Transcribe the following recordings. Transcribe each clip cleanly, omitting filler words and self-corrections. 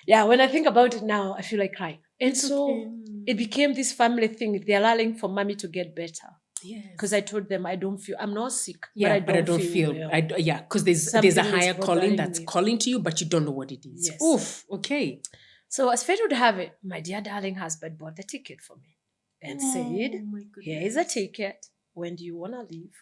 Yeah, when I think about it now, I feel like crying. And so it became this family thing. They're allowing for mommy to get better. Yes. Because I told them I'm not sick, Yeah, but I don't feel well. Yeah, because there's a Something is higher calling bothering that's me. calling to you, but you don't know what it is. Yes. Oof. Okay. So as fate would have it, my dear darling husband bought the ticket for me and said, my goodness. "Here is a ticket. When do you want to leave?"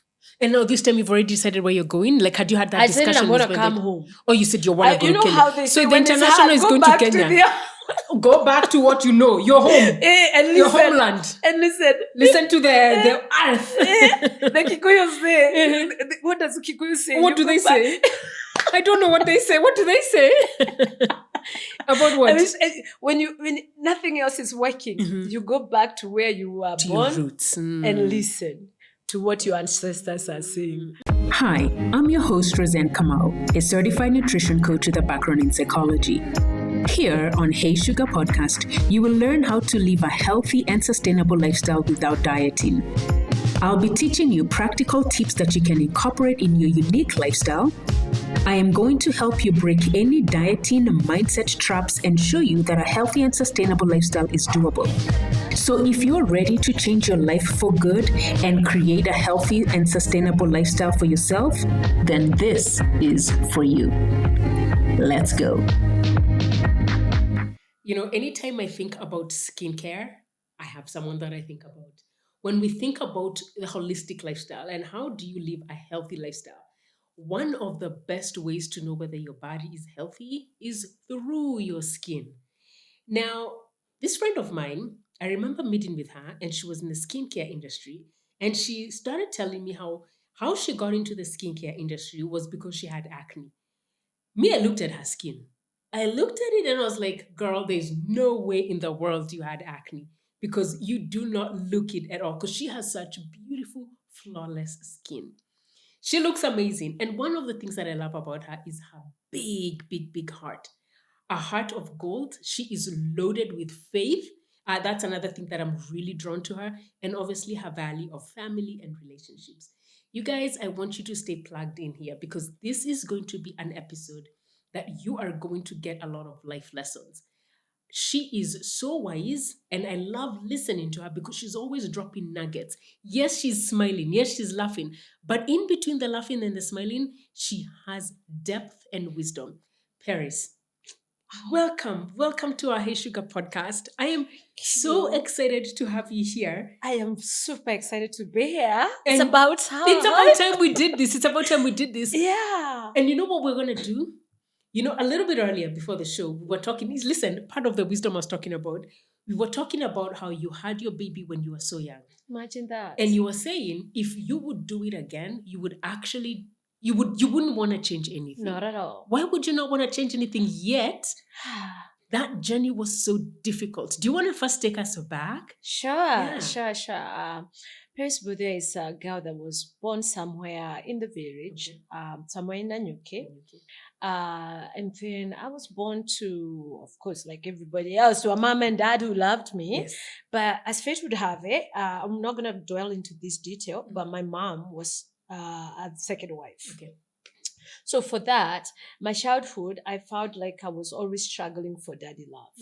And now this time you've already decided where you're going? Like, had you had that I discussion? said, "I'm going with to whether- come home." Oh, you said you want to go You to know Kenya. how they So say the when it's international hard, is go going back to Kenya. the- Go back to what you know. Your home. And Your listen, homeland. and listen. Listen to the earth. The Kikuyu say. What does Kikuyu say? What do they say? I don't know what they say. What do they say? About what? When nothing else is working, you go back to where you were born, your roots, and listen to what your ancestors are saying. Hi, I'm your host, Roseanne Kamau, a certified nutrition coach with a background in psychology. Here on Hey Sugar Podcast, you will learn how to live a healthy and sustainable lifestyle without dieting. I'll be teaching you practical tips that you can incorporate in your unique lifestyle. I am going to help you break any dieting mindset traps and show you that a healthy and sustainable lifestyle is doable. So if you're ready to change your life for good and create a healthy and sustainable lifestyle for yourself, then this is for you. Let's go. You know, anytime I think about skincare, I have someone that I think about. When we think about the holistic lifestyle and how do you live a healthy lifestyle, one of the best ways to know whether your body is healthy is through your skin. Now, this friend of mine, I remember meeting with her and she was in the skincare industry and she started telling me how she got into the skincare industry was because she had acne. Me, I looked at her skin. I looked at it and I was like, girl, there's no way in the world you had acne because you do not look it at all because she has such beautiful, flawless skin. She looks amazing. And one of the things that I love about her is her big, big, big heart. A heart of gold. She is loaded with faith. That's another thing that I'm really drawn to her. And obviously her value of family and relationships. You guys, I want you to stay plugged in here because this is going to be an episode that you are going to get a lot of life lessons. She is so wise and I love listening to her because she's always dropping nuggets. Yes, she's smiling. Yes, she's laughing. But in between the laughing and the smiling, she has depth and wisdom. Peris, welcome. Welcome to our Hey Sugar podcast. I am so excited to have you here. I am super excited to be here. And it's about time. It's about time we did this. It's about time we did this. Yeah. And you know what we're going to do? You know, a little bit earlier before the show, we were talking, listen, part of the wisdom I was talking about, we were talking about how you had your baby when you were so young. Imagine that. And you were saying if you would do it again, you would actually, you wouldn't want to change anything. Not at all. Why would you not want to change anything yet? That journey was so difficult. Do you want to first take us back? Sure. Perismbuthiatv is a girl that was born somewhere in the village, somewhere in Nanyuke. And then I was born to, of course, like everybody else, to a mom and dad who loved me. Yes. But as fate would have it, I'm not going to dwell into this detail, but my mom was a second wife. Okay. So for that, my childhood, I felt like I was always struggling for daddy love.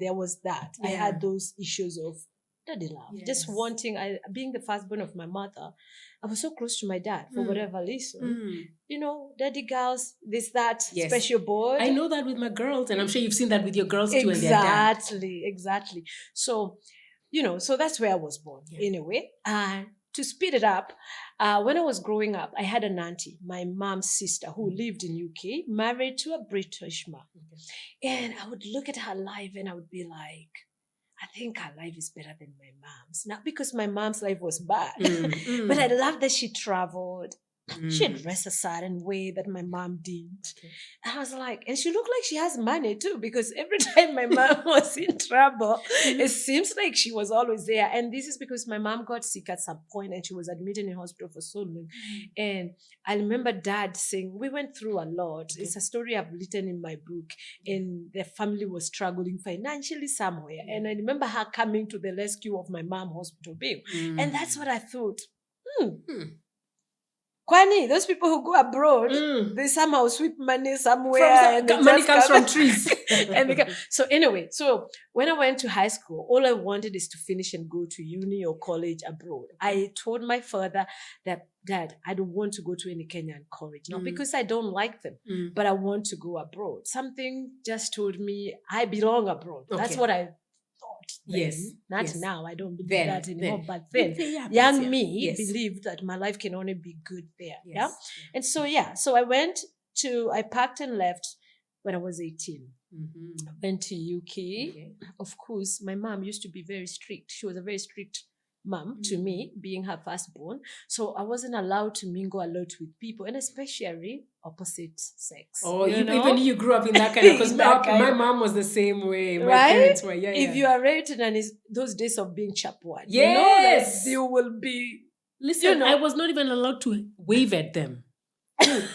There was that. Yeah. I had those issues of daddy love. Yes. Just wanting, being the firstborn of my mother, I was so close to my dad for whatever reason. Daddy girls, this, that, special boy. I know that with my girls, and I'm sure you've seen that with your girls too and their dad. Exactly. So, so that's where I was born anyway. To speed it up, when I was growing up, I had an auntie, my mom's sister, who lived in UK, married to a British man. Okay. And I would look at her life and I would be like, I think her life is better than my mom's. Not because my mom's life was bad, but I love that she traveled. She dressed a certain way that my mom didn't. Okay. And I was like, and she looked like she has money too, because every time my mom was in trouble, it seems like she was always there. And this is because my mom got sick at some point and she was admitted in hospital for so long. And I remember dad saying, we went through a lot. Okay. It's a story I've written in my book. And the family was struggling financially somewhere. And I remember her coming to the rescue of my mom's hospital bill. And that's what I thought. Kwani, those people who go abroad, they somehow sweep money somewhere. Money comes from trees. So anyway, so when I went to high school, all I wanted is to finish and go to uni or college abroad. I told my father that, Dad, I don't want to go to any Kenyan college, not because I don't like them, but I want to go abroad. Something just told me I belong abroad. That's what I thought then. Yes. Not Yes. now. I don't believe Then, that anymore. then. But then, Yeah, young yeah. me Yes. believed that my life can only be good there. Yes. Yeah. And so I packed and left when I was 18. Went to UK. Okay. Of course, my mom used to be very strict. She was a very strict mom to me, being her firstborn. So I wasn't allowed to mingle a lot with people, and especially opposite sex. Oh, you know? even you grew up in that kind of, because my mom was the same way. My parents were, If you are rated, and it's those days of being chapwad, Yes. you will be. Listen, I was not even allowed to wave at them.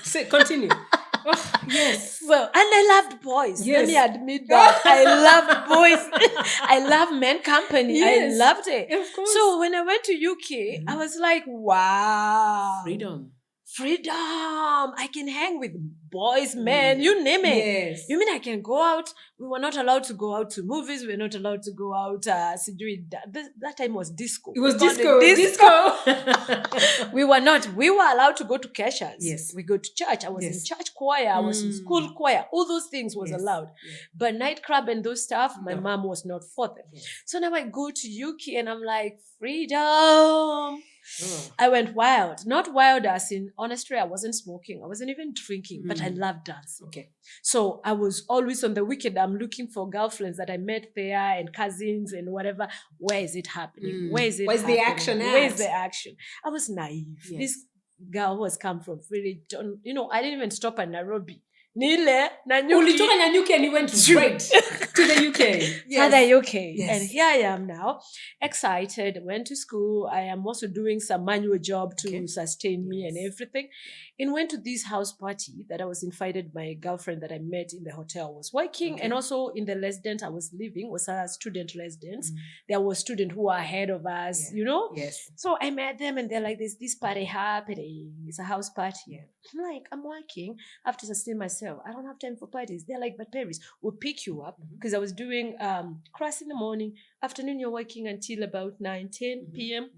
Say, continue. Oh, yes. So, and I loved boys. Yes. Let me admit that. I loved boys. I love men company. Yes. I loved it. Of course. So when I went to UK, I was like, wow. Freedom. I can hang with boys, men, you name it. Yes. You mean I can go out? We were not allowed to go out to movies. We were not allowed to go out. That time was disco. It was We called disco. it we were not. We were allowed to go to Keshas. Yes. We go to church. I was in church choir. I was in school choir. All those things was allowed. Yes. But nightclub and those stuff, my No. mom was not for them. Yes. So now I go to UK and I'm like, freedom. I went wild. Not wild as in, honestly, I wasn't smoking. I wasn't even drinking, but I loved dancing. Okay. So I was always on the weekend. I'm looking for girlfriends that I met there and cousins and whatever. Where is it happening? Where is it Where's happening? the action at? Where's the action? I was naive. Yes. This girl who has come from really, I didn't even stop at Nairobi. Nile, Nanyuki. Ulitoka Nanyuki and you went straight to the UK. To the UK. Yes. And here I am now, excited, went to school. I am also doing some manual job to sustain me and everything. And went to this house party that I was invited. My girlfriend that I met in the hotel was working. And also in the residence I was living was a student residence. There was students who were ahead of us, Yes. So I met them and they're like, there's this party happening. It's a house party. I'm like, I'm working. I have to sustain myself. I don't have time for parties. They're like, but Peris, we'll pick you up because I was doing class in the morning. Afternoon, you're working until about 9-10 p.m.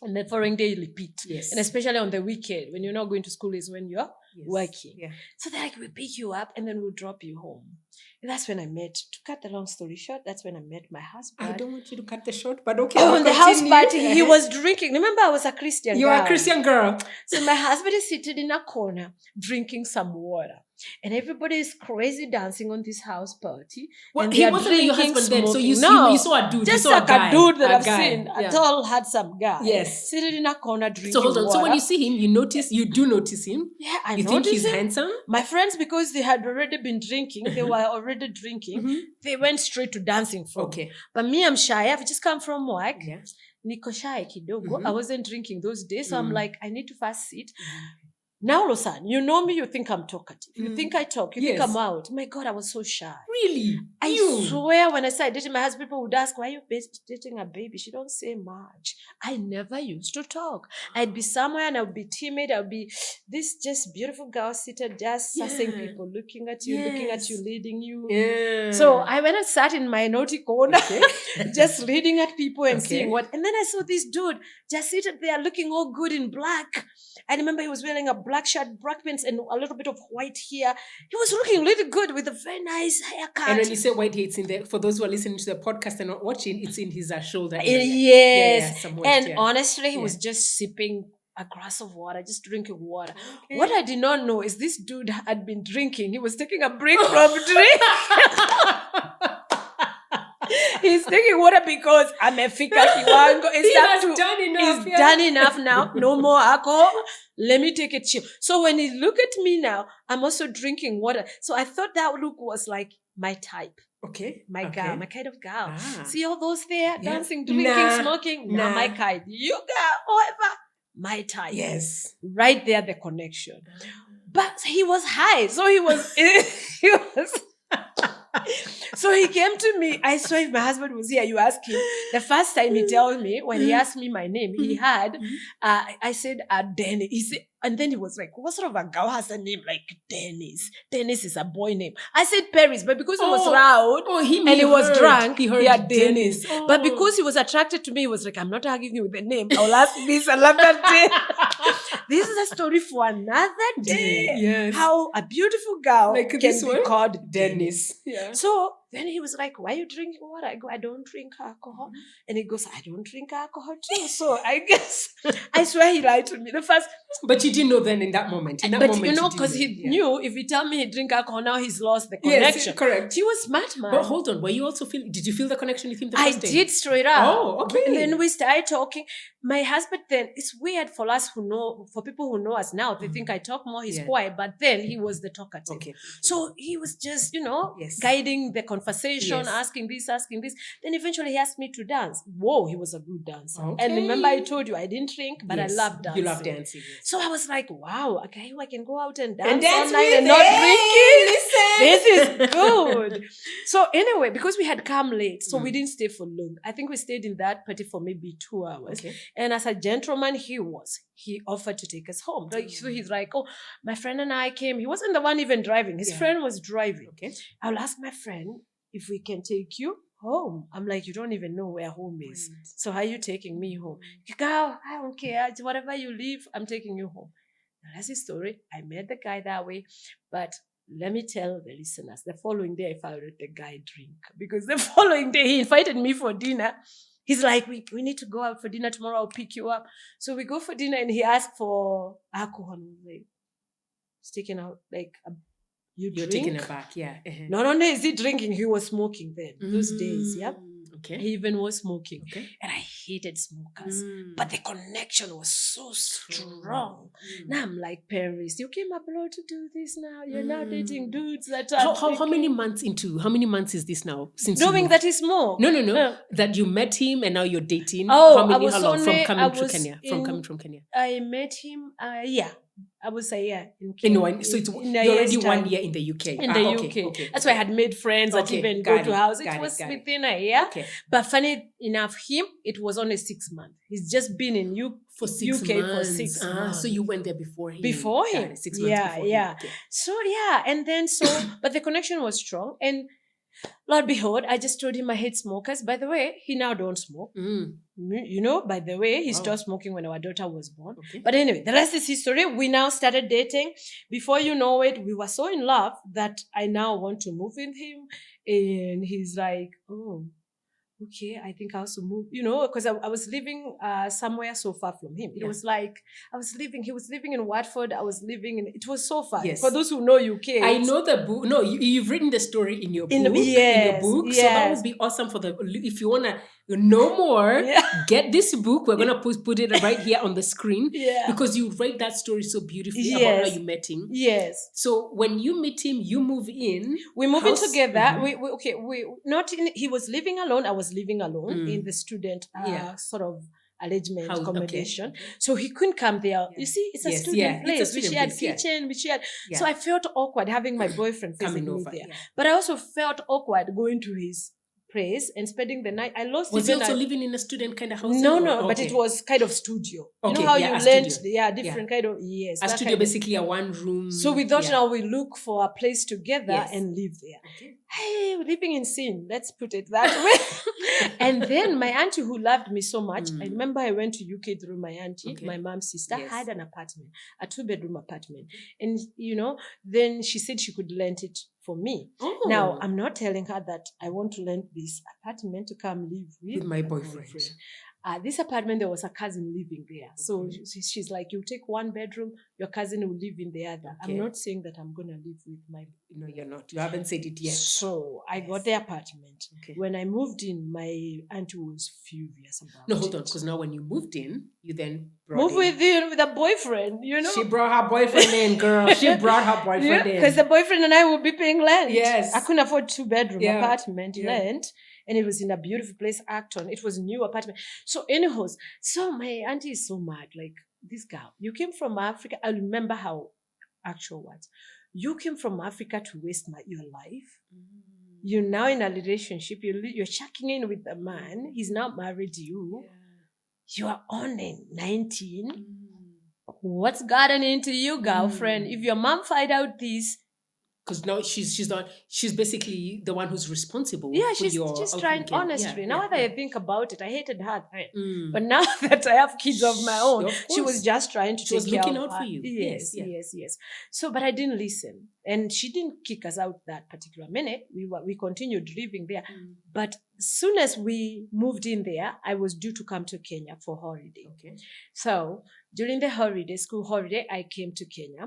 And the following day, you repeat. Yes. And especially on the weekend, when you're not going to school is when you're working. Yeah. So they're like, we'll pick you up and then we'll drop you home. And that's when I met, to cut the long story short, that's when I met my husband. I don't want you to cut the short, but okay. On the house party, he was drinking. Remember, I was a Christian girl. You are a Christian girl. So my husband is seated in a corner, drinking some water. And everybody is crazy dancing on this house party. Well, and he wasn't your husband then, so you saw a dude. Just you saw like a dude that I've guy. seen. A tall, handsome guy. Yes. Seated in a corner drinking So hold on. water. So when you see him, you do notice him? Yeah, I You noticed think he's him. handsome? My friends, because they had already been drinking, they were already drinking, they went straight to dancing floor. Okay. But me, I'm shy. I've just come from work. Yeah. Niko shy kidogo. I wasn't drinking those days. So I'm like, I need to first sit. Now, Rosan, you know me, you think I'm talkative. You think I talk, you think I'm out. My God, I was so shy. Really? I swear when I started dating my husband, people would ask, why are you dating a baby? She don't say much. I never used to talk. I'd be somewhere and I would be timid. I would be this just beautiful girl seated, just sussing people, looking at you, leading you. Yeah. So I went and sat in my naughty corner, just reading at people and seeing what. And then I saw this dude just seated there looking all good in black. I remember he was wearing a black shirt, black pants, and a little bit of white hair. He was looking really good with a very nice haircut. And when you say white hair, it's in there. For those who are listening to the podcast and not watching, it's in his shoulder area. Yes. Some white And hair. honestly, he was just sipping a glass of water, just drinking water. Okay. What I did not know is this dude had been drinking. He was taking a break from drink. He's taking water because amefika kiwango. He's done enough now. No more alcohol. Let me take it chill. So when he look at me now, I'm also drinking water. So I thought that look was like my type. Okay. My girl, my kind of girl. Ah. See all those there, dancing, drinking, smoking? Nah, my kind. You girl, however, my type. Yes. Right there, the connection. But he was high. So he was... So he came to me. I saw if my husband was here, you ask him. The first time he told me, when he asked me my name, he had, I said, Danny. He said, And then he was like, what sort of a girl has a name like Dennis? Dennis is a boy name. I said Peris, but because he was loud and he was drunk, he had Dennis. Oh. But because he was attracted to me, he was like, I'm not arguing with the name. I'll ask this, I love that day. This is a story for another day. Yes. How a beautiful girl Like can this be one? called Dennis. Yeah. So then he was like, why are you drinking water? I go, I don't drink alcohol. And he goes, I don't drink alcohol too. So I guess, I swear he lied to me. The first, But you didn't know then in that moment. In that but moment, you know, didn't because he yeah. knew if he tell me he drink alcohol, now he's lost the connection. Yes, correct. He was smart, man. But hold on, were you also did you feel the connection with him the I first day? did straight up. Oh, okay. And then we started talking. My husband then, it's weird for us who know, for people who know us now, they think I talk more, he's quiet, but then he was the talkative. Okay. So he was just, Yes. guiding the conversation, Yes. asking this. Then eventually he asked me to dance. Whoa, he was a good dancer. Okay. And remember I told you I didn't drink, but Yes. I love dancing. You love dancing. Yes. So I was like, wow, a guy who I can go out and dance, And dance all night with, and not hey, drinking. listen. This is good. So anyway, because we had come late, so we Mm. didn't stay for long. I think we stayed in that party for maybe 2 hours. Okay. And as a gentleman he offered to take us home. So he's like, oh, my friend and I came. He wasn't the one even driving. His friend was driving. Okay. I'll ask my friend if we can take you home. I'm like, you don't even know where home is. Right. So how are you taking me home? Girl, I don't care. Whatever you leave, I'm taking you home. Now, that's his story. I met the guy that way. But let me tell the listeners, the following day I found the guy drink. Because the following day he invited me for dinner. He's like, we need to go out for dinner tomorrow. I'll pick you up. So we go for dinner and he asked for alcohol. Like, sticking out, like, you're drink? taken aback, yeah. Not only is he drinking, he was smoking then. Those days, yeah. Okay. He even was smoking. Okay. And I hated smokers. But the connection was so strong. Now I'm like, Peris, you came abroad to do this now. You're now dating dudes that are How many months is this now? Since you knowing moved? that he smoked. No. That you met him and now you're dating. Oh, how I was long only- from I coming to was Kenya? From coming from Kenya. I met him, I would say, yeah. In Anyway, so it's in you're a already year's 1 time. year in the UK. In the UK. Okay. That's why I had made friends that Okay, even got go to it, house. got It it, was got it. within a year. Okay. But funny enough, it was only 6 months. He's just been in For 6 UK months. for 6 months. So you went there before him. Before Got him. it, 6 months before him. Yeah. Okay. So yeah, and then but the connection was strong. And Lord behold, I just told him I hate smokers. By the way, he now don't smoke. By the way, he stopped smoking when our daughter was born. Okay. But anyway, the rest is history. We now started dating. Before you know it, we were so in love that I now want to move with him. And he's like, oh, okay, I think I also move, because I was living somewhere so far from him. It was like, he was living in Watford, I was living it was so far. Yes. For those who know UK. I know the book. No, you've written the story in your book. Yes, So that yes. would be awesome if you want to know more, get this book. We're going to put it right here on the screen. Yeah. Because you write that story so beautifully about how you met him. Yes. So when you meet him, you move in. We move in together. Mm-hmm. He was living alone. I was living alone in the student sort of arrangement accommodation. Okay. So he couldn't come there. Yeah. You see, it's a student place. It's a student which she had kitchen, which she had. Yeah. So I felt awkward having my boyfriend coming facing me over there. Yeah. But I also felt awkward going to his place and spending the night. I lost. Was he also living in a student kind of house? No, but it was kind of studio. Okay, you know how you lent, studio. different kind of a studio, basically a one room. So we thought now we look for a place together and live there. Okay. Hey, we're living in sin. Let's put it that way. And then my auntie who loved me so much, I remember I went to UK through my auntie, my mom's sister, had an apartment, a 2-bedroom apartment. And, then she said she could rent it for me. Oh. Now, I'm not telling her that I want to rent this apartment to come live with my boyfriend. This apartment, there was a cousin living there. So she's like, you take 1 bedroom, your cousin will live in the other. Okay. I'm not saying that I'm going to live with my... No, you're not. You haven't said it yet. So I got the apartment. Okay. When I moved in, my auntie was furious about it. No, hold on. Because now when you moved in, you then brought with a boyfriend, She brought her boyfriend in, girl. She brought her boyfriend in. Because the boyfriend and I would be paying rent. Yes. I couldn't afford 2-bedroom apartment rent. And it was in a beautiful place, Acton. It was a new apartment. So anyhow, my auntie is so mad. Like, this girl, you came from Africa. I remember how actual words. You came from Africa to waste your life. You're now in a relationship. You're checking in with a man. He's now married you. You are only 19. what's gotten into you, girlfriend? If your mom find out this, Because now she's basically the one who's responsible yeah, for your she's trying, outcome. honestly. Now that I think about it, I hated her then. Mm. But now that I have kids of my own, Of she was course. just trying to She was take care looking of out for her. you. Yes, Yes, yeah. yes. So, but I didn't listen. And she didn't kick us out that particular minute. We continued living there. But as soon as we moved in there, I was due to come to Kenya for holiday. Okay. So during the holiday, school holiday, I came to Kenya.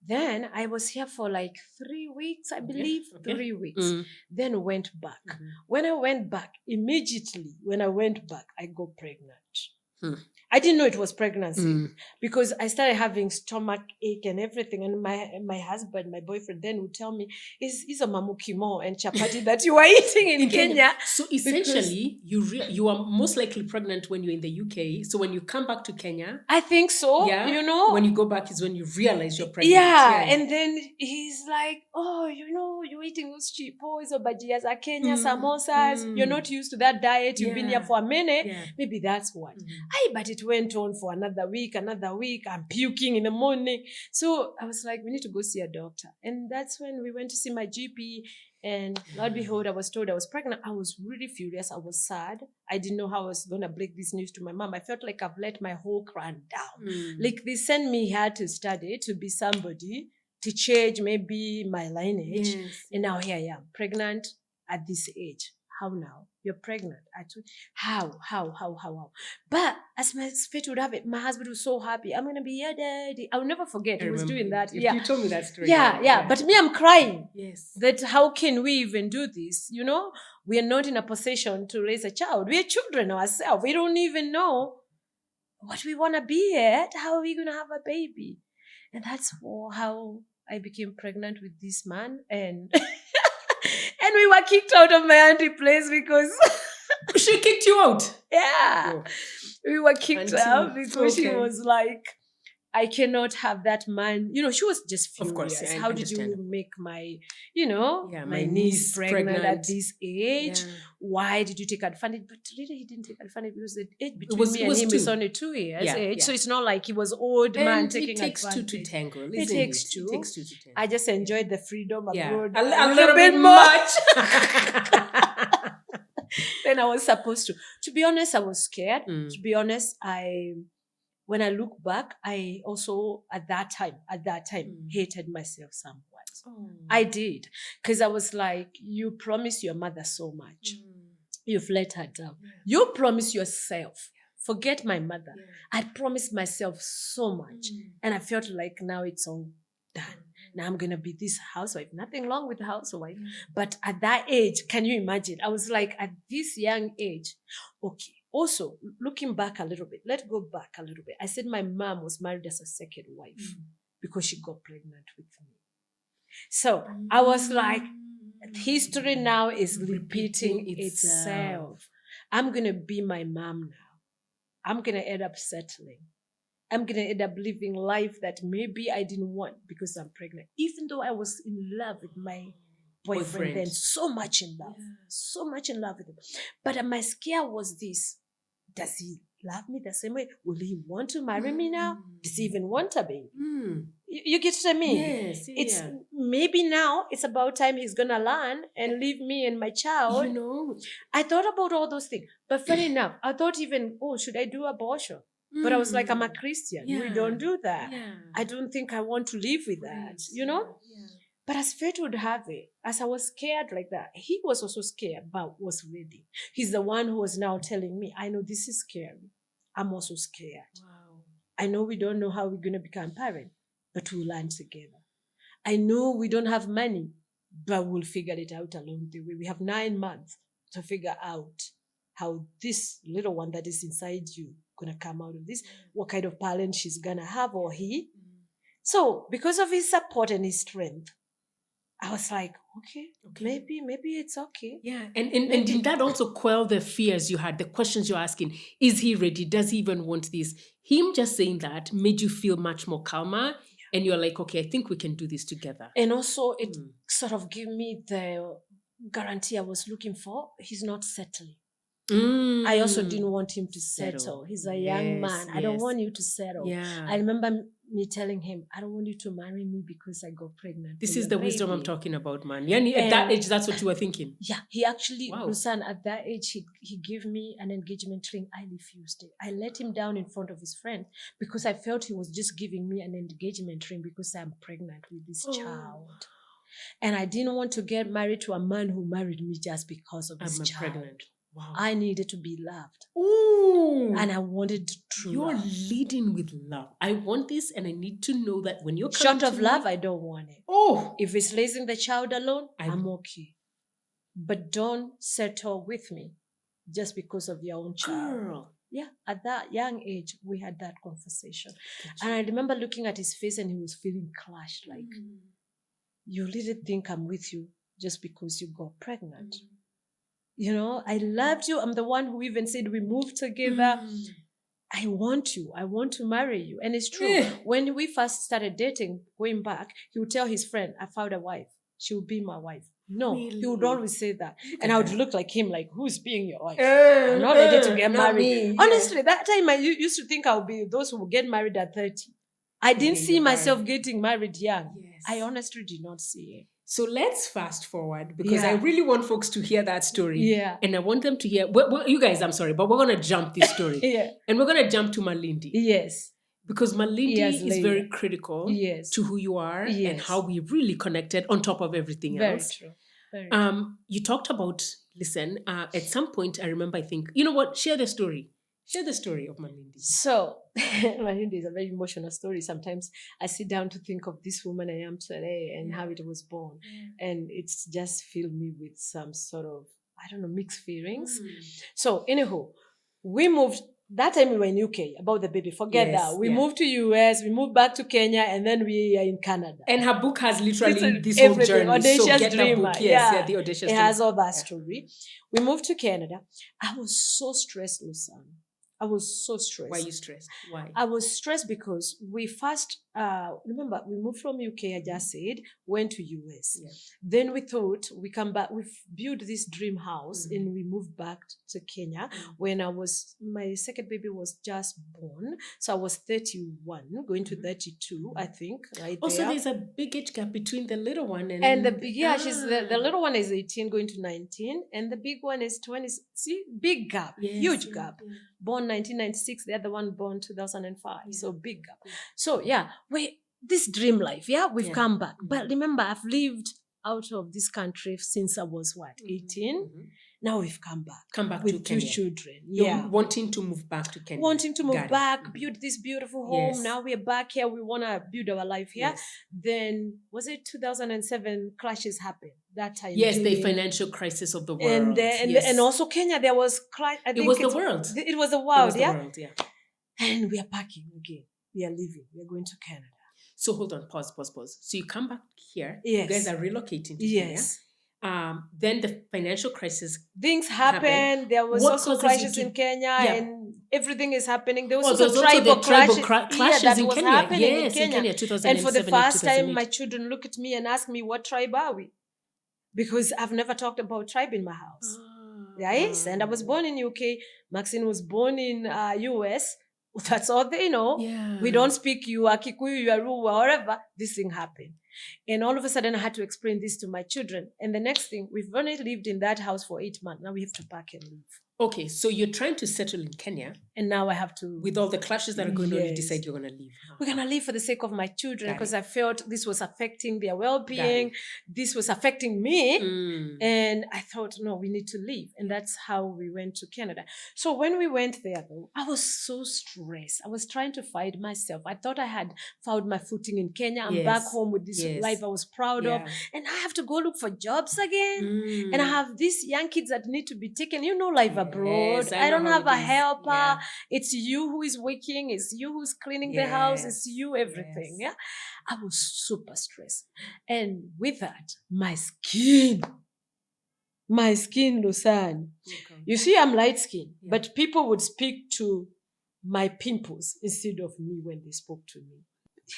Then I was here for like 3 weeks, I believe, Okay. 3 weeks. Mm. Then went back. Mhm. When I went back, immediately when I went back, I got pregnant. Hmm. I didn't know it was pregnancy Mm. because I started having stomach ache and everything. And my husband, my boyfriend, then would tell me, "Is a mamukimo and chapati that you are eating in Kenya." So essentially, you are most likely pregnant when you're in the UK. So when you come back to Kenya, I think so. yeah, You know, when you go back is when you realize you're pregnant. yeah, and then he's like, "Oh, you're eating those cheap boys or bhajias are Kenya, samosas. You're not used to that diet. You've been here Yeah. for a minute. Yeah. Maybe that's what." Mhm. But it went on for another week. I'm puking in the morning. So I was like, we need to go see a doctor. And that's when we went to see my GP. And Lord behold, I was told I was pregnant. I was really furious. I was sad. I didn't know how I was going to break this news to my mom. I felt like I've let my whole clan down. Mm. Like they sent me here to study, to be somebody, to change maybe my lineage. Yes. And now here I am, pregnant at this age. How now? You're pregnant. How? But as my fate would have it, my husband was so happy. I'm going to be your daddy. I'll never forget. I He was remember doing that. You, Yeah. you told me that story. Yeah. But me, I'm crying. Yes. That how can we even do this? You know, we are not in a position to raise a child. We are children ourselves. We don't even know what we want to be yet. How are we going to have a baby? And that's how I became pregnant with this man. And and we were kicked out of my auntie place because She kicked you out. yeah, Oh. we were kicked Auntie, out because she okay. was like, I cannot have that man. You know, she was just furious. Of course, I How did you understand. make my my niece niece pregnant at pregnant. this age? Yeah. Why did you take advantage? But really, he didn't take advantage because the age between was- me it and was him two. is only 2 years Yeah, age. yeah. So it's not like he was old man And taking it takes advantage. two to tangle, It isn't takes it? two. It takes two to tangle. I just enjoyed the freedom Yeah. abroad A little bit much. Then I was supposed to be honest, I was scared. Mm. To be honest, when I look back, I also at that time hated myself somewhat. Oh. I did, because I was like, you promised your mother so much. You've let her down. Yeah. You promised yourself. Forget my mother. Yeah. I promised myself so much. And I felt like now it's all done. Now I'm going to be this housewife. Nothing wrong with the housewife. But at that age, can you imagine? I was like, at this young age, okay. Also, looking back a little bit, let's go back a little bit. I said my mom was married as a second wife because she got pregnant with me. So I was like, history now is repeating itself. I'm going to be my mom now. I'm going to end up settling. I'm going to end up living life that maybe I didn't want because I'm pregnant. Even though I was in love with my boyfriend then, so much in love with him. But my scare was this. Does he love me the same way? Will he want to marry me now? Does he even want a baby? You get what I mean? Yes. It's maybe now it's about time he's gonna learn and leave me and my child. You know, I thought about all those things, but funny enough, I thought even, should I do abortion? But I was like, I'm a Christian. We don't do that. Yeah. I don't think I want to live with that, you know? Yeah. But as fate would have it, as I was scared like that, he was also scared, but was ready. He's the one who was now telling me, I know this is scary. I'm also scared. Wow. I know we don't know how we're going to become parents, but we'll learn together. I know we don't have money, but we'll figure it out along the way. We have 9 months to figure out how this little one that is inside you going to come out of this, what kind of parent she's going to have or he. So because of his support and his strength, I was like, okay. Maybe it's okay. Yeah. And did that also quell the fears you had, the questions you're asking? Is he ready? Does he even want this? Him just saying that made you feel much more calmer. And you're like, okay, I think we can do this together. And also it sort of gave me the guarantee I was looking for. He's not settling. I also didn't want him to settle. He's a young man. I don't yes. want you to settle. Yeah. I remember me telling him, I don't want you to marry me because I got pregnant. This for is your the wisdom I'm baby." talking about, man. Yani, at that And- age, that's what you were thinking. Yeah, he actually, Wow. Lusan, at that age, he gave me an engagement ring. I refused it. I let him down in front of his friend because I felt he was just giving me an engagement ring because I'm pregnant with this child. And I didn't want to get married to a man who married me just because of his I'm child. pregnant. Wow. I needed to be loved. Ooh. And I wanted true You're love. leading with love. I want this, and I need to know that when you're coming Short to of me- love, I don't want it. Oh, If it's raising the child alone, I'm- I'm okay. But don't settle with me just because of your own child. girl. Yeah, at that young age, we had that conversation. And I remember looking at his face and he was feeling clashed, like, you really think I'm with you just because you got pregnant. You know, I loved you. I'm the one who even said we moved together. I want you. I want to marry you. And it's true. When we first started dating, going back, he would tell his friend, I found a wife. She will be my wife. No, he would Really? always say that. Look And at I would that. look like him, like, who's being your wife? I'm not ready to get not married. me, Honestly, that time I used to think I would be those who will get married at 30. I didn't Yeah, see you're myself right. getting married young. Yes. I honestly did not see it. So let's fast forward because I Yeah. really want folks to hear that story. Yeah. And I want them to hear, well, you guys, I'm sorry, but we're going to jump this story. Yeah. And we're going to jump to Malindi. Yes. Because Malindi Years is later. very critical Yes. to who you are and Yes. how we really connected on top of everything Very else. true. Very true. You talked about, listen, at some point, I remember, I think, you know what? Share the story. Share the story of Malindi. So, Mahindi is a very emotional story. Sometimes I sit down to think of this woman I am today and how it was born. And it's just filled me with some sort of, I don't know, mixed feelings. So, anyhow, we moved. That time we were in UK about the baby. Forget Yes, that. We yeah. moved to US, we moved back to Kenya, and then we are in Canada. And her book has literally Listen, this whole everything. journey. So Audacious get the Dreamer. book. Yes, Yeah. the Audacious It Dreamer. has all that Yeah. story. We moved to Canada. I was so stressed, Lusan. I was so stressed. Why are you stressed? Why? I was stressed because we first, remember, we moved from UK, I just said, went to US. Yeah. Then we thought we come back, we've built this dream house and we moved back to Kenya when my second baby was just born. So I was 31, going to 32, I think, right Also, there. there's a big age gap between the little one and... And the big, yeah, she's the little one is 18 going to 19 and the big one is 20. See, big gap, Yes, huge yeah, gap. yeah. Born 1996, the other one born 2005. Yeah. So big gap. Yeah. So yeah, this dream life, we've Yeah. come back. But remember, I've lived out of this country since I was 18. Now we've come back. Come back with to two Kenya. children. You're Yeah. wanting to move back to Kenya. Wanting to move Got it. back, build this beautiful home. Yes. Now we're back here. We want to build our life here. Yes. Then, was it 2007 clashes happened that time? Yes, the during- financial crisis of the world. And, Yes. and also Kenya, there was it was the world. It was the It world, was the yeah? world, yeah. And we are packing again. We are leaving. We are going to Canada. So hold on, pause. So you come back here. Yes. You guys are relocating to Yes. Kenya. Then the financial crisis. Things happened. There was What also causes you crisis to- in Kenya Yeah. and everything is happening. There was Oh, also there's also tribal the tribal clashes clashes in was Kenya. happening Yes, in Kenya. 2007 And for the first time, 2008. my children look at me and ask me, what tribe are we? Because I've never talked about tribe in my house. Yes, and I was born in UK. Maxine was born in US. That's all they know. Yeah. We don't speak you are Kikuyu, you are Ruwa, whatever. This thing happened. And all of a sudden, I had to explain this to my children. And the next thing, we've only lived in that house for 8 months. Now we have to pack and leave. Okay, so you're trying to settle in Kenya And now I have to. with all the clashes that are going on. You Yes. decide you're going to leave. We're going to leave for the sake of my children Got because it. I felt this was affecting their well-being. This was affecting me. Mm. And I thought, no, we need to leave. And that's how we went to Canada. So when we went there, though, I was so stressed. I was trying to find myself. I thought I had found my footing in Kenya. I'm Yes. back home with this Yes. life I was proud of. Yeah. And I have to go look for jobs again. Mm. And I have these young kids that need to be taken. You know, life abroad. Yes, I I know don't how have it a is. helper. Yeah. It's you who is working. It's you who's cleaning the house. It's Yes, you everything. yes. Yeah. I was super stressed. And with that, my skin, Lusan. Okay. You see, I'm light skinned, Yeah. but people would speak to my pimples instead of me when they spoke to me.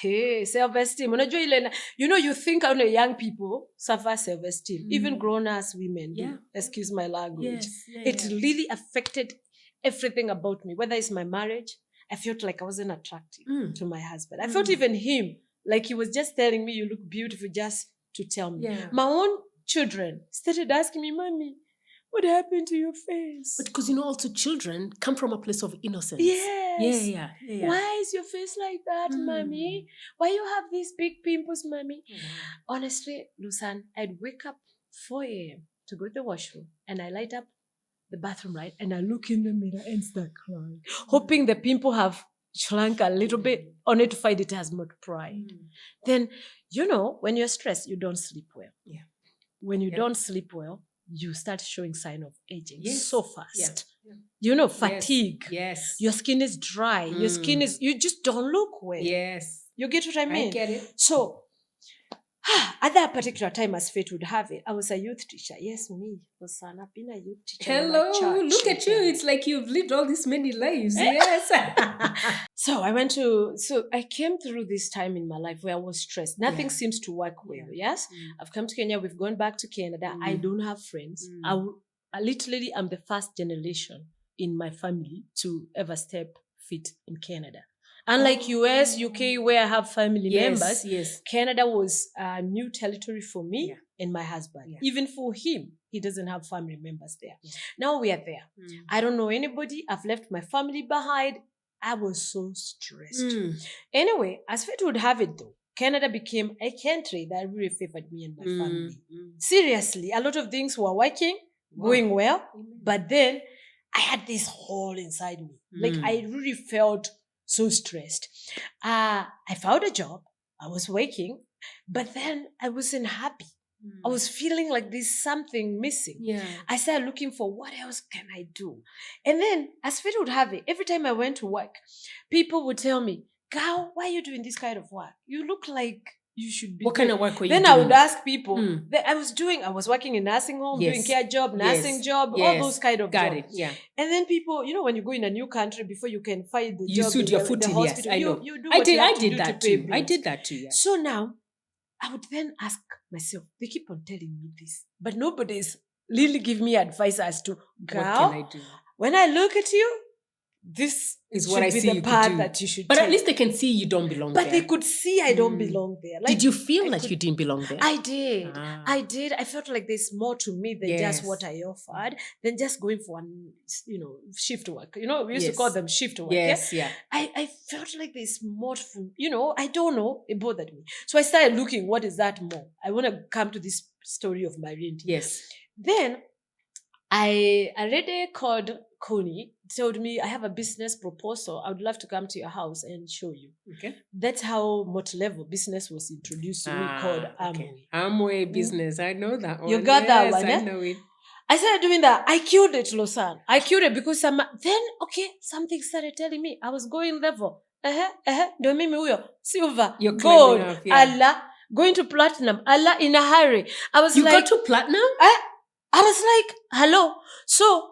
Hey, self-esteem. Unajua ile you think only young people suffer self-esteem. Even grown-ass women do. Yeah. Excuse my language. Yes. Yeah, It yeah. really affected everything about me. Whether it's my marriage, I felt like I wasn't attractive to my husband. I felt even him, like he was just telling me, you look beautiful, just to tell me. Yeah. My own children started asking me, Mommy, what happened to your face? But because also children come from a place of innocence. Yes. Yeah. Why is your face like that, Mommy? Why you have these big pimples, Mommy? Oh, wow. Honestly, Lusan, I'd wake up 4 a.m. to go to the washroom and I light up the bathroom light and I look in the mirror and start crying, hoping the pimple have shrunk a little bit, only to find it has multiplied. Then, when you're stressed, you don't sleep well. Yeah. When you don't sleep well, you start showing sign of aging so fast. Yeah. Fatigue. Yes. Your skin is dry. Your skin is, you just don't look well. Yes. You get what I mean? I get it. So, at that particular time, as fate would have it, I was a youth teacher. Yes, me. Listen, I've been a youth teacher. Hello, in my church. look at you. It's like you've lived all these many lives. Yes. So I came through this time in my life where I was stressed. Nothing seems to work well. Yes. I've come to Kenya. We've gone back to Canada. I don't have friends. I literally am the first generation in my family to ever step foot in Canada. Unlike US, UK, where I have family members, Canada was a new territory for me and my husband. Yeah. Even for him, he doesn't have family members there. Now we are there. I don't know anybody. I've left my family behind. I was so stressed. Anyway, as fate would have it though, Canada became a country that really favored me and my family. Seriously, a lot of things were working, going well, but then I had this hole inside me. Like I really felt so stressed. I found a job. I was working, but then I wasn't happy. I was feeling like there's something missing. Yeah. I started looking for what else can I do. And then, as fate would have it, every time I went to work, people would tell me, Girl, why are you doing this kind of work? You look like you should be. What kind of work were you doing? doing? I would ask people. I was working in nursing home, doing care job, nursing job, all those kind of jobs. Got it, yeah. And then people, when you go in a new country, before you can find the you job suit in your the, foot the in, hospital, yes, I know. you do what you have to do to pay bills. I did that too, yeah. So now, I would then ask myself, they keep on telling me this, but nobody's really giving me advice as to, girl, what can I do? When I look at you, this is what I see the you path could do. that you should but take. At least they can see you don't belong there. But they could see I don't belong there. Like, did you feel like you didn't belong there? I did. I did. I felt like there's more to me than just what I offered, than just going for shift work. We used to call them shift work. Yes, yeah. I felt like there's more to, I don't know. It bothered me. So I started looking, what is that more? I want to come to this story of my renting. Yes. Then a lady called Connie told me, I have a business proposal. I would love to come to your house and show you. Okay. That's how multi-level business was introduced to me, called Amway. Amway business. I know that one. You got that one, I know it. I started doing that. I killed it, Lausanne. I killed it because something started telling me I was going level. Ndio mimi huyo. Silver, you're gold, up, yeah. Allah, going to platinum, Allah in a hurry. I was you like, got to platinum? I was like, hello. So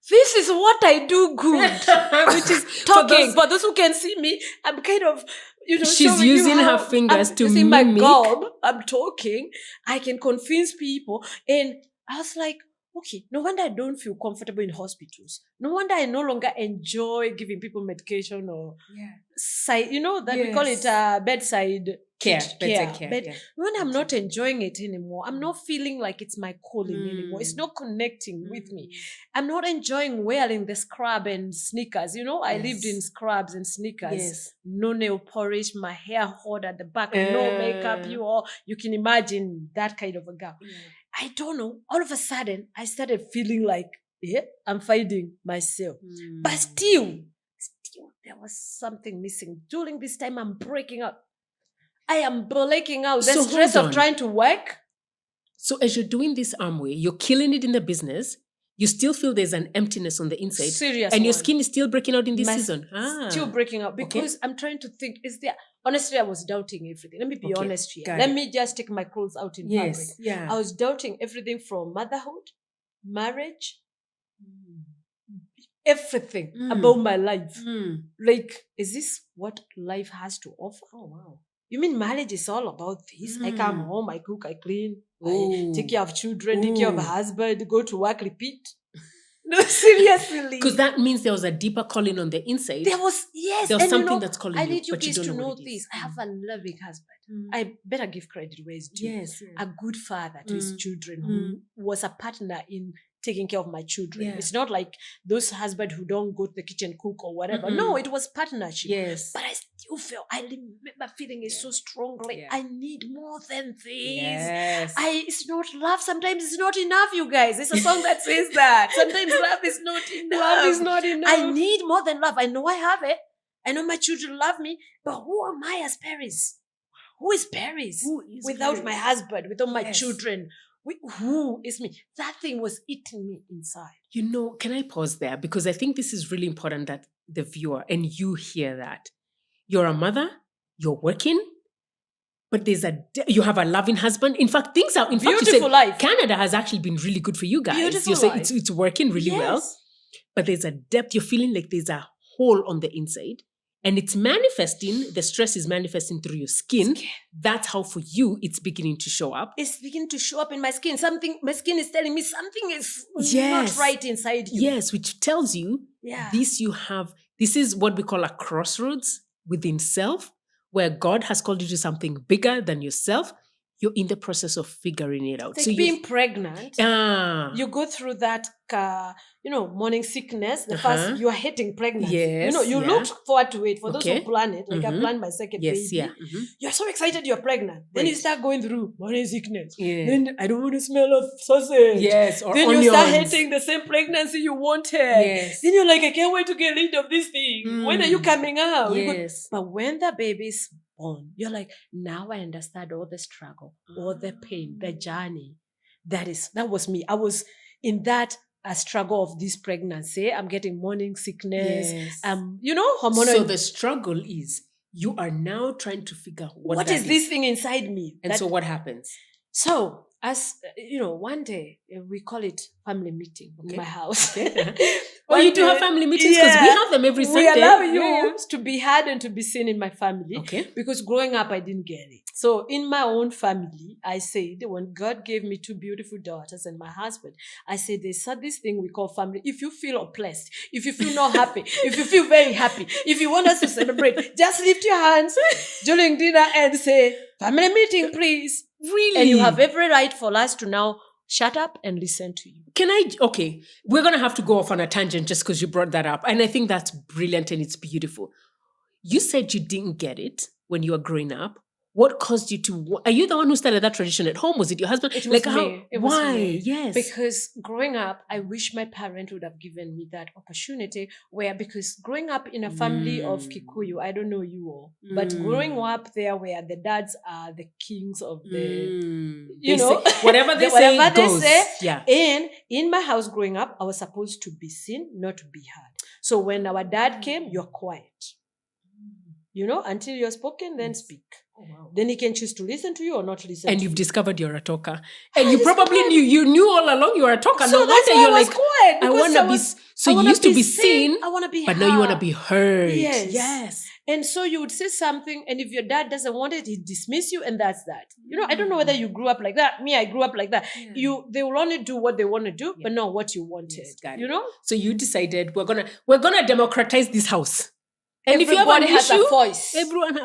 this is what I do good, which is talking. For those who can see me, I'm kind of, she's using her fingers to mimic. My gob, I'm talking. I can convince people. And I was like, okay, no wonder I don't feel comfortable in hospitals. No wonder I no longer enjoy giving people medication or side, we call it bedside care. But when I'm not enjoying it anymore, I'm not feeling like it's my calling anymore. It's not connecting with me. I'm not enjoying wearing the scrub and sneakers. I lived in scrubs and sneakers. Yes. No nail polish, my hair hot at the back, no makeup. You can imagine that kind of a girl. Yeah. I don't know. All of a sudden, I started feeling like, I'm finding myself. But still, there was something missing. During this time, I'm breaking out. I am breaking out. The stress of trying to work. So as you're doing this Amway, you're killing it in the business. You still feel there's an emptiness on the inside. Serious. And your skin is still breaking out in this season. Still breaking out. Because I'm trying to think, honestly, I was doubting everything. Let me be honest here. Let me just take my clothes out in public. Yeah. I was doubting everything from motherhood, marriage, everything about my life. Like, is this what life has to offer? Oh, wow. You mean marriage is all about this? I come home, I cook, I clean, I Ooh. take care of children, take care of a Ooh. husband, go to work, repeat. No, seriously. Because that means there was a deeper calling on the inside. There was, yes. There was and something that's calling I you, need you but you guys don't to know know what it is. this. I have a loving husband. Mm. I better give credit where it's due. Yes. A good father to his children who was a partner in taking care of my children. Yeah. It's not like those husbands who don't go to the kitchen, cook or whatever. Mm-mm. No, it was partnership. Yes. But I still felt, I remember feeling it so strongly. Yeah. I need more than this. Yes. It's not love. Sometimes it's not enough, you guys. It's a song that says that. Sometimes love is not enough. Love is not enough. I need more than love. I know I have it. I know my children love me. But who am I as Peris? Who is Peris? Who is without Peris? my husband, without my Yes. children? Who is me? That thing was eating me inside. You know, can I pause there? Because I think this is really important that the viewer and you hear that. You're a mother, you're working, but you have a loving husband. In fact, things are, Beautiful life. Canada has actually been really good for you guys. Beautiful You say life. it's working really well, Yes. but there's a depth. You're feeling like there's a hole on the inside. And it's manifesting, the stress is manifesting through your skin. That's how for you, it's beginning to show up. It's beginning to show up in my skin. My skin is telling me something is Yes. not right inside you. Yes, which tells you Yeah. this is what we call a crossroads within self, where God has called you to something bigger than yourself. You're in the process of figuring it out. It's like being pregnant. You go through that, morning sickness. The first, you are hating pregnancy. Yes, You look forward to it. For those Okay. who plan it, like I planned my second Yes, baby. yeah. You're so excited you're pregnant. Then you Right. start going through morning sickness. Yeah. Then I don't want to smell of sausage. Yes, or Then onions. you start hating the same pregnancy you wanted. Yes. Then you're like, I can't wait to get rid of this thing. When are you coming out? Yes. But when the baby's born, you're like, now I understand all the struggle, all the pain, the journey. That was me. I was in that struggle of this pregnancy. I'm getting morning sickness. Yes. Hormonal. So the struggle is you are now trying to figure out what is this thing inside me? And so what happens? So, as one day we call it family meeting in my house. Oh, you do have family meetings because we have them every Sunday. We allow you Yeah. to be heard and to be seen in my family. Okay. Because growing up, I didn't get it. So in my own family, I said, when God gave me two beautiful daughters and my husband, I said, there's this thing we call family. If you feel oppressed, if you feel not happy, if you feel very happy, if you want us to celebrate, just lift your hands during dinner and say, family meeting, please. Really? And you have every right for us to now shut up and listen to you. Okay, we're going to have to go off on a tangent just because you brought that up. And I think that's brilliant and it's beautiful. You said you didn't get it when you were growing up. What caused you to... Are you the one who started that tradition at home? Was it your husband? It was me. It was why? me. Yes. Because growing up, I wish my parent would have given me that opportunity because growing up in a family of Kikuyu, I don't know you all, but growing up there where the dads are the kings of the, whatever they say goes. Yeah. And in my house growing up, I was supposed to be seen, not to be heard. So when our dad came, you're quiet. Until you're spoken, then speak. Oh, wow. Then he can choose to listen to you or not listen and to you've you. discovered you're a talker. And you probably knew all along you were a talker. So no that's wonder why you're I was like, quiet. I want to be... So you used to be seen, I want to be but heard. now you want to be heard. Yes. And so you would say something, and if your dad doesn't want it, he'd dismiss you, and that's that. I don't know whether you grew up like that. Me, I grew up like that. Yeah. They will only do what they want to do, but not what you wanted. Yes, got it. So So you decided we're gonna democratize this house. And if you have an everybody has issue, a voice. everyone,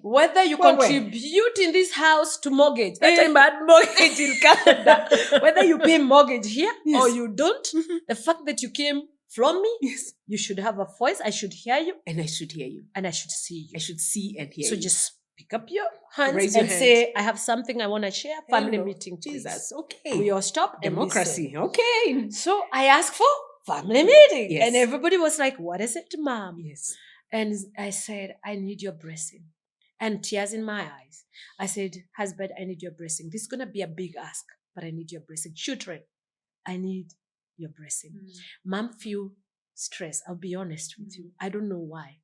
Whether you Well, contribute in this house to mortgage, that time I had mortgage in Canada. Whether you pay mortgage here Yes. or you don't, the fact that you came from me, yes, you should have a voice. I should hear you, and I should hear you. and I should see you. I should see and hear So you. just pick up your hands Raise your and hand. say, I have something I want to share. Family Hello, meeting, please. Jesus. Okay. We all stop and Democracy. listen. Okay. So I asked for family meeting. Yes. And everybody was like, what is it, mom? Yes. And I said, I need your blessing. And tears in my eyes. I said, husband, I need your blessing. This is going to be a big ask, but I need your blessing. Children, I need your blessing. Mom feel stress. I'll be honest with you. I don't know why,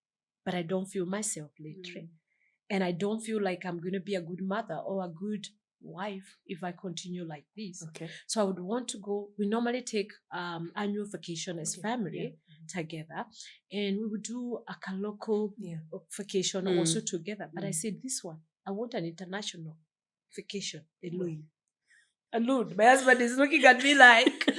but I don't feel myself lately. And I don't feel like I'm going to be a good mother or a good wife if I continue like this. Okay. So I would want to go. We normally take annual vacation as family together, and we would do a local vacation also together. But I said, this one, I want an international vacation alone. Alone. My husband is looking at me like,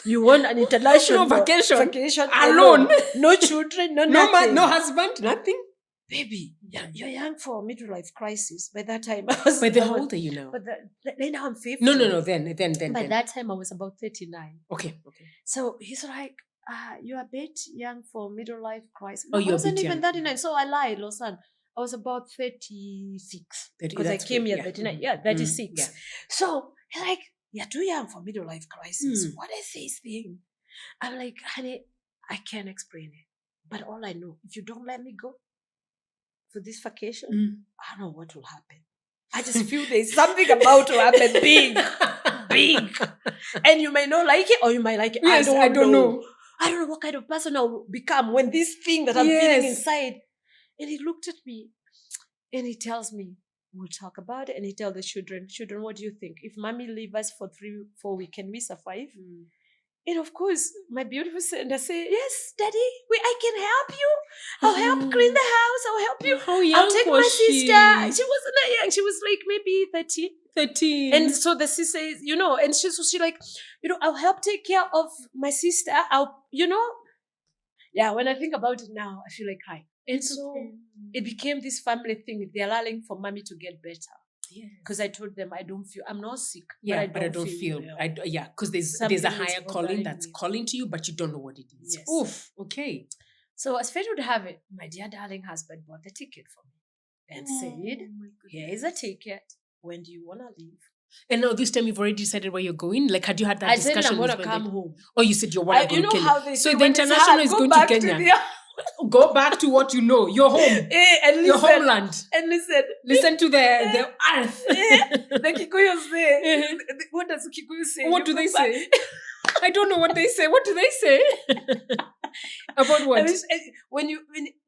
you want an international vacation alone? No children, no nothing. No husband, nothing. Baby, you're young for a midlife crisis. By that time, I was. But how old are you now? But right now I'm 50. No. Then. By that time, I was about 39. Okay. So he's like, you're a bit young for middle life crisis. Oh, I you're wasn't a bit even young. 39. So I lied, Lausanne. I was about 36 because I that's came good, here yeah. 39. Yeah, 36. Yeah. So he's like, you're too young for middle life crisis. What is this thing? I'm like, honey, I can't explain it. But all I know, if you don't let me go for this vacation, I don't know what will happen. I just feel there's something about to happen big. And you may not like it or you might like it. Yes, I don't know. I don't know what kind of person I'll become when this thing that I'm feeling inside. And he looked at me and he tells me, we'll talk about it. And he tells the children, what do you think? If mommy leave us for 3-4 weeks, can we survive? And of course, my beautiful son say, yes, daddy, I can help you. I'll help clean the house. I'll help you. How young I'll take was my she? sister. She wasn't that young. She was like maybe 30. 13. And so the sister is, and she like, I'll help take care of my sister. When I think about it now, I feel like crying. And so it became this family thing. They're allowing for mommy to get better. Because I told them I'm not sick. Yeah, but I don't feel well. Because there's a higher calling that's calling to you, but you don't know what it is. Yes. Oof. Okay. So as fate would have it, my dear darling husband bought the ticket for me and said, here is a ticket. When do you want to leave? And now this time you've already decided where you're going? Like, had you had that discussion? I said I'm going to come home. Oh, you said you want to go to Kenya. How they so say the international is going to Kenya. Go back to what you know. Your home. And listen, your homeland. And listen to the earth. The Kikuyu say. What does Kikuyu say? What do they say? I don't know what they say. What do they say? About what? When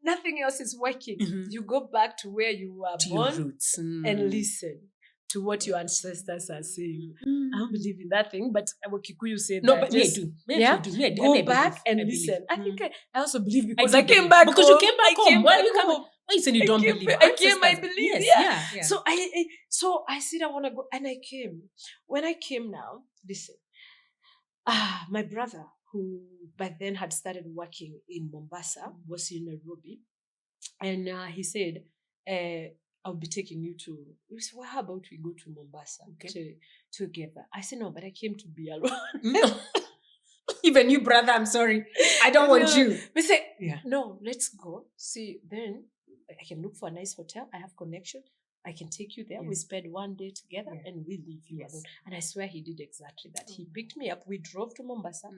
nothing else is working, you go back to where you were born, your roots, and listen to what your ancestors are saying. I don't believe in that thing, but what Kikuyu say. No, but me do. Go back and listen. I think I also believe because I came back because home. You came back home. Why you come? Why you saying you don't believe? I believe. Yeah. So I said I want to go, and I came. When I came now, listen. My brother, who by then had started working in Mombasa, was in Nairobi, and he said, I'll be taking you to. We said, well, how about we go to Mombasa together? I said, no, but I came to be alone. Even you, brother, I'm sorry. I don't want you. We say, no, let's go. See, then I can look for a nice hotel. I have connection. I can take you there. We spend one day together and we leave you alone. And I swear he did exactly that. He picked me up. We drove to Mombasa,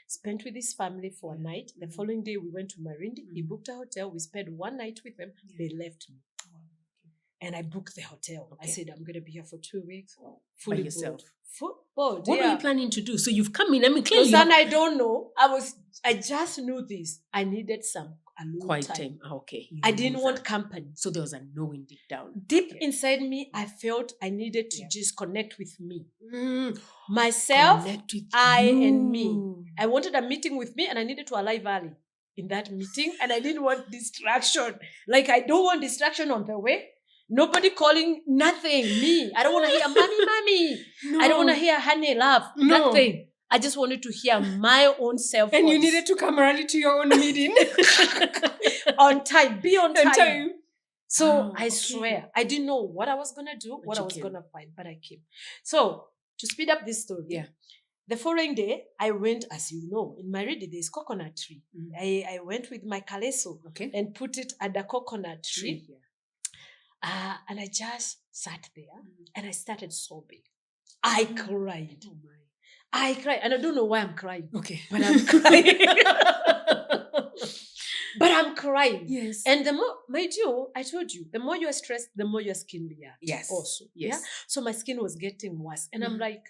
spent with his family for a night. The following day, we went to Marindi. He booked a hotel. We spent one night with them. They left me. And I booked the hotel. I said, I'm going to be here for 2 weeks. Fully by yourself. Booked. What were you planning to do? So you've come in. I mean, clearly. I don't know. I just knew this. I needed some alone quiet time. Okay. I didn't want company. So there was a knowing deep down. Deep inside me, I felt I needed to just connect with me. Myself, and me. I wanted a meeting with me and I needed to arrive early in that meeting. And I didn't want distraction. Like, I don't want distraction on the way. Nobody calling, nothing. Me. I don't want to hear mommy. No. I don't want to hear honey, love. No. Nothing. I just wanted to hear my own self. And you needed to come early to your own meeting. On time. Be on time. So I swear, I didn't know what I was going to do, what I was going to find, but I came. So to speed up this story, the following day, I went, as you know, in Maridi, there's coconut tree. I went with my kaleso and put it at the coconut tree. And I just sat there and I started sobbing. I cried. Oh my. I cried. And I don't know why I'm crying. Okay. But I'm crying. But I'm crying. Yes. And the more, I told you, the more you're stressed, the more your skin reacts. Yes. Also. Yes. Yeah? So my skin was getting worse. And I'm like,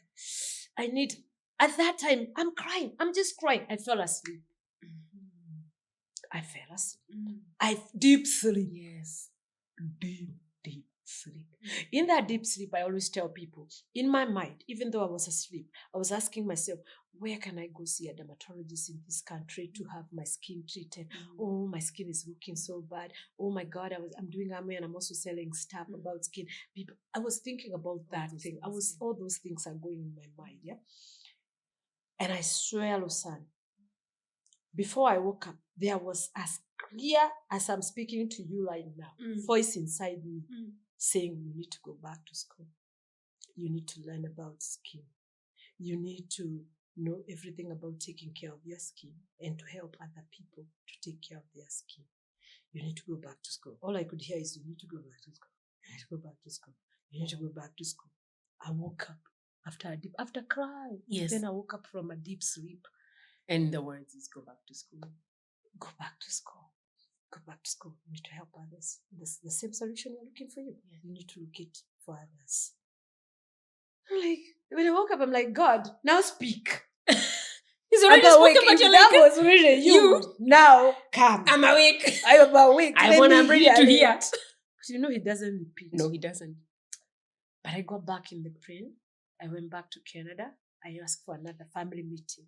at that time, I'm crying. I'm just crying. I fell asleep. I fell asleep. Deep sleep. Yes. Deep sleep. In that deep sleep, I always tell people, in my mind, even though I was asleep, I was asking myself, where can I go see a dermatologist in this country to have my skin treated? Oh, my skin is looking so bad. Oh my God, I'm doing Ame and I'm also selling stuff about skin. People, I was thinking about that thing. All those things are going in my mind, yeah. And I swear, Lusan, before I woke up, there was as clear as I'm speaking to you right now, voice inside me saying, you need to go back to school. You need to learn about skin. You need to know everything about taking care of your skin and to help other people to take care of their skin. You need to go back to school. All I could hear is, you need to go back to school. You need to go back to school. You need to go back to school. I woke up after crying. Yes. Then I woke up from a deep sleep. And the words is, go back to school. Go back to school. Go back to school. You need to help others. The same solution you're looking for you. Yeah. You need to look it for others. I'm like, when I woke up, I'm like, God, now speak. He's already spoken, but you're that like, was really you. Now come. I'm awake. I'm awake. I'm ready to hear. But you know, he doesn't repeat. No, he doesn't. But I got back in the plane. I went back to Canada. I asked for another family meeting.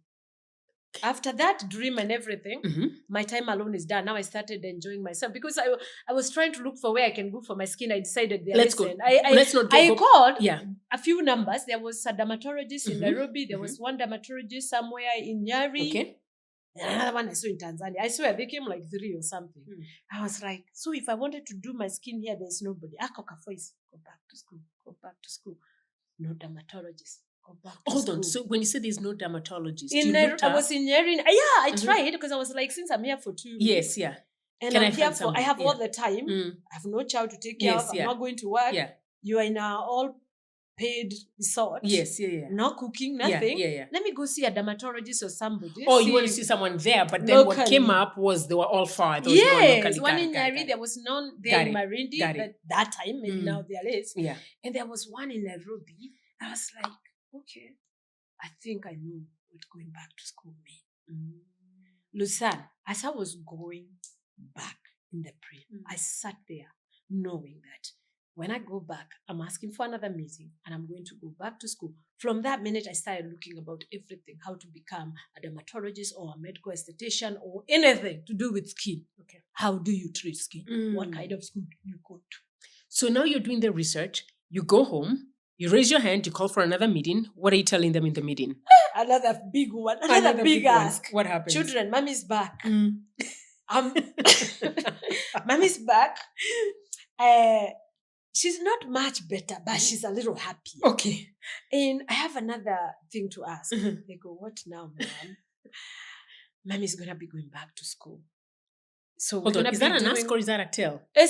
After that dream and everything, my time alone is done. Now I started enjoying myself because I was trying to look for where I can go for my skin. I decided, let's go. I called Yeah. a few numbers. There was a dermatologist in Nairobi. There was one dermatologist somewhere in Nyeri. Okay. And another one I saw in Tanzania. I swear they came like 3 or something. I was like, so if I wanted to do my skin here, there's nobody. Akoka voice, go back to school. Go back to school. No dermatologist. Hold on. So when you say there's no dermatologist, I was in Nyeri. Yeah, I tried because I was like, since I'm here for 2 weeks. Yes, yeah. And I'm here for, I have all the time. I have no child to take care of. I'm not going to work. Yeah. You are in an all-paid resort. Yes, yeah. No cooking, nothing. Yeah. Let me go see a dermatologist or somebody. Oh, you want to see someone there, but then what came up was they were all far. Yes, one in Nyeri, there was none there in Marindi that time, maybe now there is. Yeah. And there was one in Nairobi. I was like, okay, I think I know what going back to school means. Lusan, as I was going back in the plane, I sat there knowing that when I go back, I'm asking for another meeting and I'm going to go back to school. From that minute, I started looking about everything, how to become a dermatologist or a medical esthetician or anything to do with skin. Okay. How do you treat skin? What kind of skin do you go to? So now you're doing the research. You go home. You raise your hand, you call for another meeting. What are you telling them in the meeting? Another big one. Another big ask. What happens? Children, mommy's back. Mommy's back. She's not much better, but she's a little happier. Okay. And I have another thing to ask. They go, what now, Mom? Mommy's going to be going back to school. So hold on, is that an ask or is that a tell? I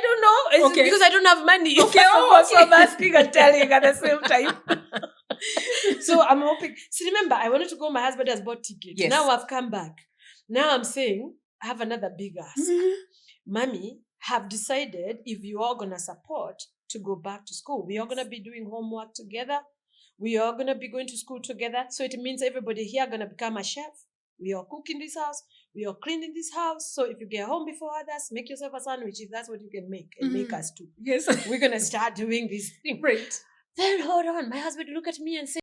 don't know. It's because I don't have money. Okay. So I'm asking and telling at the same time. So I'm hoping. See, remember, I wanted to go. My husband has bought tickets. Yes. Now I've come back. Now I'm saying I have another big ask. Mommy, have decided if you are going to support to go back to school. We are going to be doing homework together. We are going to be going to school together. So it means everybody here going to become a chef. We are cooking this house. We are cleaning this house. So if you get home before others, make yourself a sandwich if that's what you can make. And make us too. Yes. We're going to start doing this thing. Right. Then hold on. My husband look at me and say,